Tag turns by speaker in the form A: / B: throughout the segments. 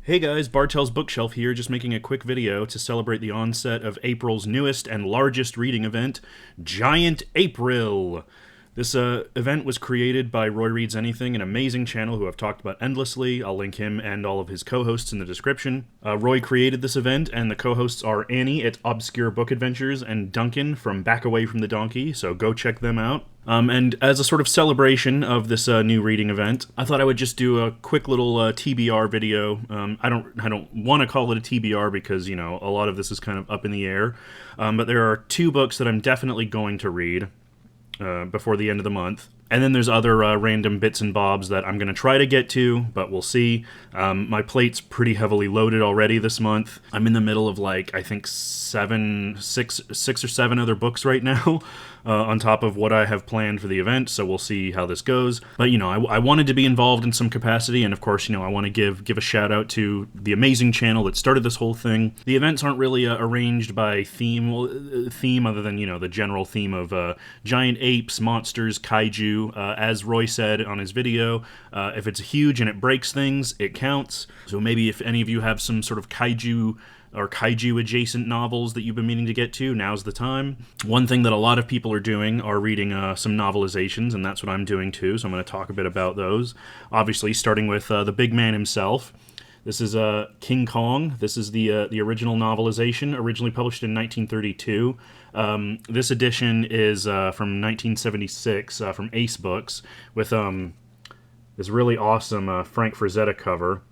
A: Hey guys, Bartel's Bookshelf here, just making a quick video to celebrate the onset of April's newest and largest reading event, Giant Ape-ril. This event was created by Roy Reads Anything, an amazing channel who I've talked about endlessly. I'll link him and all of his co-hosts in the description. Roy created this event, and the co-hosts are Annie at Obscure Book Adventures and Duncan from Back Away from the Donkey, so go check them out. And as a sort of celebration of this new reading event, I thought I would just do a quick little TBR video. I don't want to call it a TBR because, you know, a lot of this is kind of up in the air. But there are two books that I'm definitely going to read before the end of the month. And then there's other random bits and bobs that I'm going to try to get to, but we'll see. My plate's pretty heavily loaded already this month. I'm in the middle of, like, I think six or seven other books right now on top of what I have planned for the event, so we'll see how this goes. But, you know, I wanted to be involved in some capacity, and of course, you know, I want to give a shout out to the amazing channel that started this whole thing. The events aren't really arranged by theme other than, you know, the general theme of giant apes, monsters, kaiju. As Roy said on his video, if it's huge and it breaks things, it counts. So maybe if any of you have some sort of kaiju or kaiju-adjacent novels that you've been meaning to get to, now's the time. One thing that a lot of people are doing are reading some novelizations, and that's what I'm doing too, so I'm going to talk a bit about those. Obviously, starting with the big man himself. This is King Kong. This is the original novelization, originally published in 1932. This edition is from 1976 from Ace Books with this really awesome Frank Frazetta cover.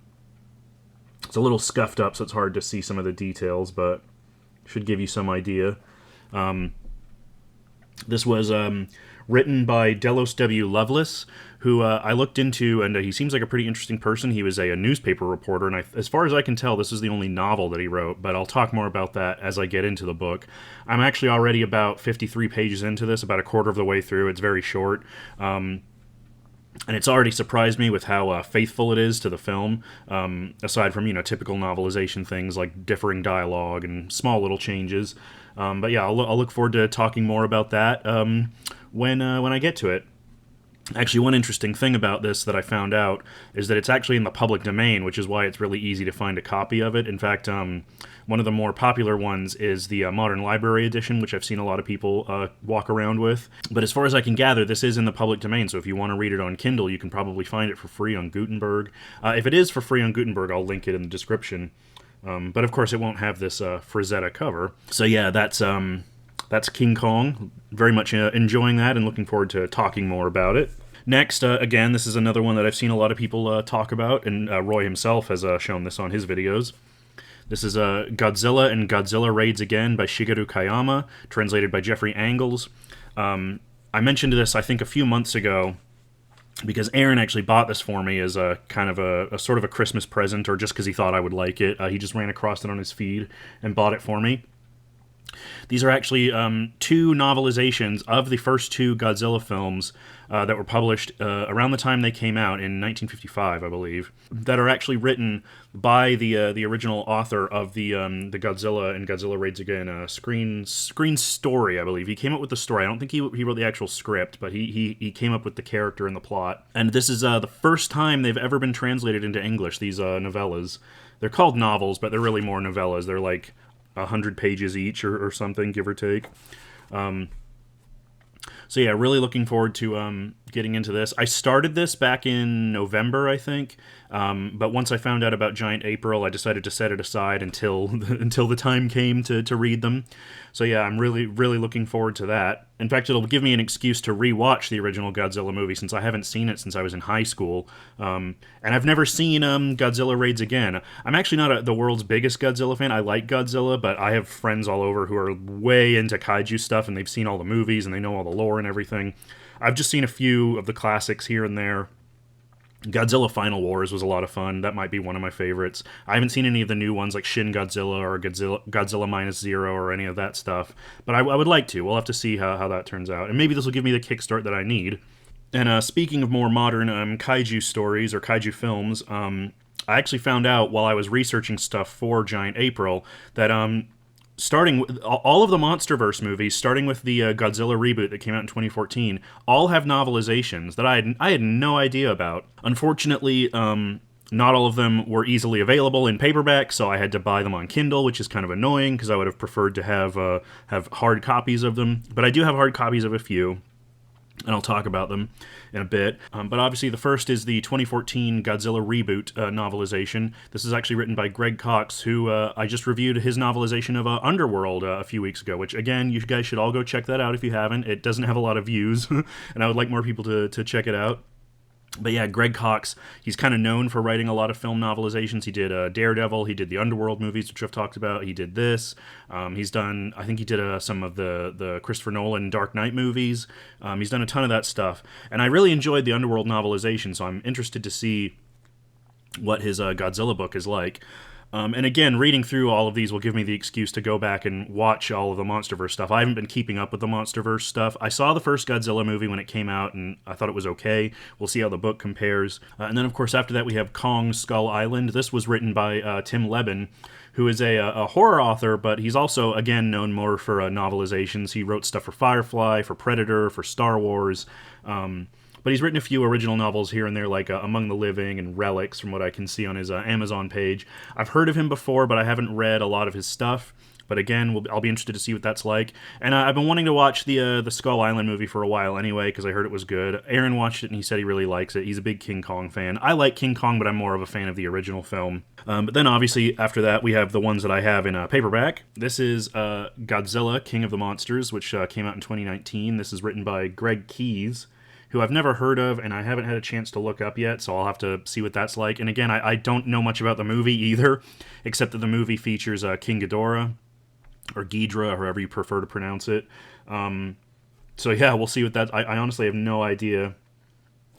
A: It's a little scuffed up, so it's hard to see some of the details, but should give you some idea. This was written by Delos W. Lovelace, who I looked into, and he seems like a pretty interesting person. He was a newspaper reporter, and as far as I can tell, this is the only novel that he wrote, but I'll talk more about that as I get into the book. I'm actually already about 53 pages into this, about a quarter of the way through. It's very short. And it's already surprised me with how faithful it is to the film, aside from, you know, typical novelization things like differing dialogue and small little changes. But yeah, I'll look forward to talking more about that when I get to it. Actually, one interesting thing about this that I found out is that it's actually in the public domain, which is why it's really easy to find a copy of it. In fact, one of the more popular ones is the Modern Library Edition, which I've seen a lot of people walk around with. But as far as I can gather, this is in the public domain, so if you want to read it on Kindle, you can probably find it for free on Gutenberg. If it is for free on Gutenberg, I'll link it in the description. But of course, it won't have this Frazetta cover. So yeah, that's King Kong. Very much enjoying that and looking forward to talking more about it. Next, again, this is another one that I've seen a lot of people talk about, and Roy himself has shown this on his videos. This is Godzilla and Godzilla Raids Again by Shigeru Kayama, translated by Jeffrey Angles. I mentioned this, I think, a few months ago, because Aaron actually bought this for me as a kind of a sort of a Christmas present, or just because he thought I would like it. He just ran across it on his feed and bought it for me. These are actually two novelizations of the first two Godzilla films that were published around the time they came out in 1955, I believe, that are actually written by the original author of the Godzilla and Godzilla Raids Again screen story, I believe. He came up with the story. I don't think he wrote the actual script, but he came up with the character and the plot. And this is the first time they've ever been translated into English, these novellas. They're called novels, but they're really more novellas. They're like 100 pages each or something, give or take. So yeah, really looking forward to getting into this. I started this back in November, I think, but once I found out about Giant Ape-ril, I decided to set it aside until the time came to read them. So yeah, I'm really looking forward to that. In fact, it'll give me an excuse to rewatch the original Godzilla movie, since I haven't seen it since I was in high school. And I've never seen Godzilla Raids Again. I'm actually not the world's biggest Godzilla fan. I like Godzilla, but I have friends all over who are way into kaiju stuff, and they've seen all the movies, and they know all the lore and everything. I've just seen a few of the classics here and there. Godzilla Final Wars was a lot of fun. That might be one of my favorites. I haven't seen any of the new ones like Shin Godzilla or Godzilla Minus Zero or any of that stuff, but I would like to. We'll have to see how that turns out, and maybe this will give me the kickstart that I need. And speaking of more modern kaiju stories or kaiju films, I actually found out while I was researching stuff for Giant Ape-ril that starting with all of the MonsterVerse movies, starting with the Godzilla reboot that came out in 2014, all have novelizations that I had no idea about. Unfortunately, Not all of them were easily available in paperback, so I had to buy them on Kindle, which is kind of annoying because I would have preferred to have hard copies of them. But I do have hard copies of a few, and I'll talk about them in a bit. But obviously, the first is the 2014 Godzilla reboot novelization. This is actually written by Greg Cox, who I just reviewed his novelization of Underworld a few weeks ago, which, again, you guys should all go check that out if you haven't. It doesn't have a lot of views, and I would like more people to check it out. But yeah, Greg Cox, he's kind of known for writing a lot of film novelizations. He did Daredevil, he did the Underworld movies, which I've talked about, he did this. He's done, I think he did some of the Christopher Nolan Dark Knight movies. He's done a ton of that stuff. And I really enjoyed the Underworld novelization, so I'm interested to see what his Godzilla book is like. And again, reading through all of these will give me the excuse to go back and watch all of the MonsterVerse stuff. I haven't been keeping up with the MonsterVerse stuff. I saw the first Godzilla movie when it came out, and I thought it was okay. We'll see how the book compares. And then, of course, after that, we have Kong Skull Island. This was written by Tim Leben, who is a horror author, but he's also, again, known more for novelizations. He wrote stuff for Firefly, for Predator, for Star Wars. But he's written a few original novels here and there, like Among the Living and Relics, from what I can see on his Amazon page. I've heard of him before, but I haven't read a lot of his stuff. But again, I'll be interested to see what that's like. And I've been wanting to watch the Skull Island movie for a while anyway, because I heard it was good. Aaron watched it, and he said he really likes it. He's a big King Kong fan. I like King Kong, but I'm more of a fan of the original film. But then, obviously, after that, we have the ones that I have in paperback. This is Godzilla, King of the Monsters, which came out in 2019. This is written by Greg Keyes, who I've never heard of, and I haven't had a chance to look up yet, so I'll have to see what that's like. And again, I don't know much about the movie either, except that the movie features King Ghidorah, or Ghidra, however you prefer to pronounce it. So yeah, we'll see what that... I honestly have no idea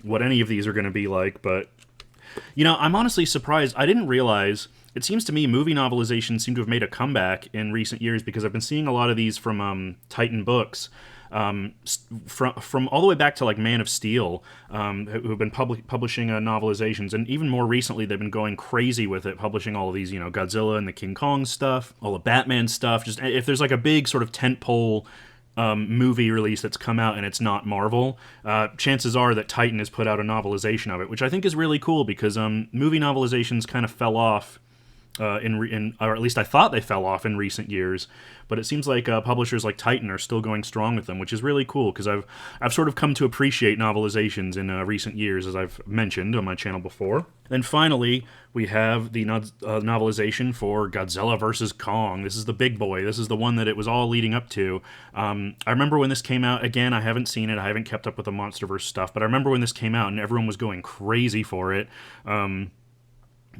A: what any of these are going to be like, but... You know, I'm honestly surprised. I didn't realize... It seems to me movie novelizations seem to have made a comeback in recent years, because I've been seeing a lot of these from Titan Books, from all the way back to like Man of Steel, who've been publishing novelizations, and even more recently they've been going crazy with it, publishing all of these, Godzilla and the King Kong stuff, all the Batman stuff. Just if there's like a big sort of tentpole movie release that's come out and it's not Marvel, chances are that Titan has put out a novelization of it, which I think is really cool, because movie novelizations kind of fell off. Or at least I thought they fell off in recent years, but it seems like publishers like Titan are still going strong with them, which is really cool, because I've sort of come to appreciate novelizations in recent years, as I've mentioned on my channel before. Then finally, we have the novelization for Godzilla vs. Kong. This is the big boy. This is the one that it was all leading up to. I remember when this came out. Again, I haven't seen it. I haven't kept up with the MonsterVerse stuff, but I remember when this came out and everyone was going crazy for it.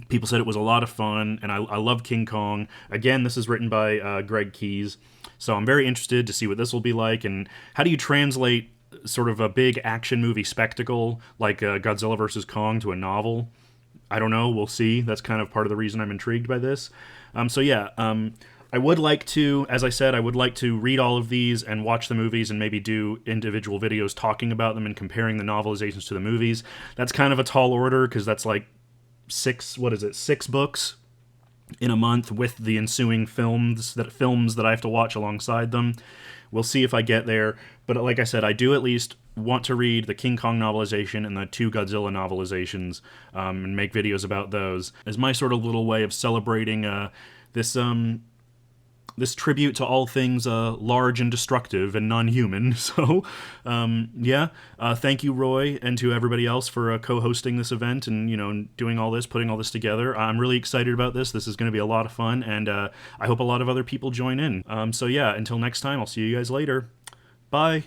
A: People said it was a lot of fun, and I love King Kong. Again, this is written by Greg Keyes, so I'm very interested to see what this will be like, and how do you translate sort of a big action movie spectacle like Godzilla vs. Kong to a novel? I don't know, we'll see. That's kind of part of the reason I'm intrigued by this. I would like to, as I said, I would like to read all of these and watch the movies and maybe do individual videos talking about them and comparing the novelizations to the movies. That's kind of a tall order, because that's like six books in a month with the ensuing films that I have to watch alongside them. We'll see if I get there, but like I said, I do at least want to read the King Kong novelization and the two Godzilla novelizations, and make videos about those as my sort of little way of celebrating this tribute to all things large and destructive and non-human. So, thank you, Roy, and to everybody else for co-hosting this event and, doing all this, putting all this together. I'm really excited about this. This is going to be a lot of fun, and I hope a lot of other people join in. Until next time, I'll see you guys later. Bye.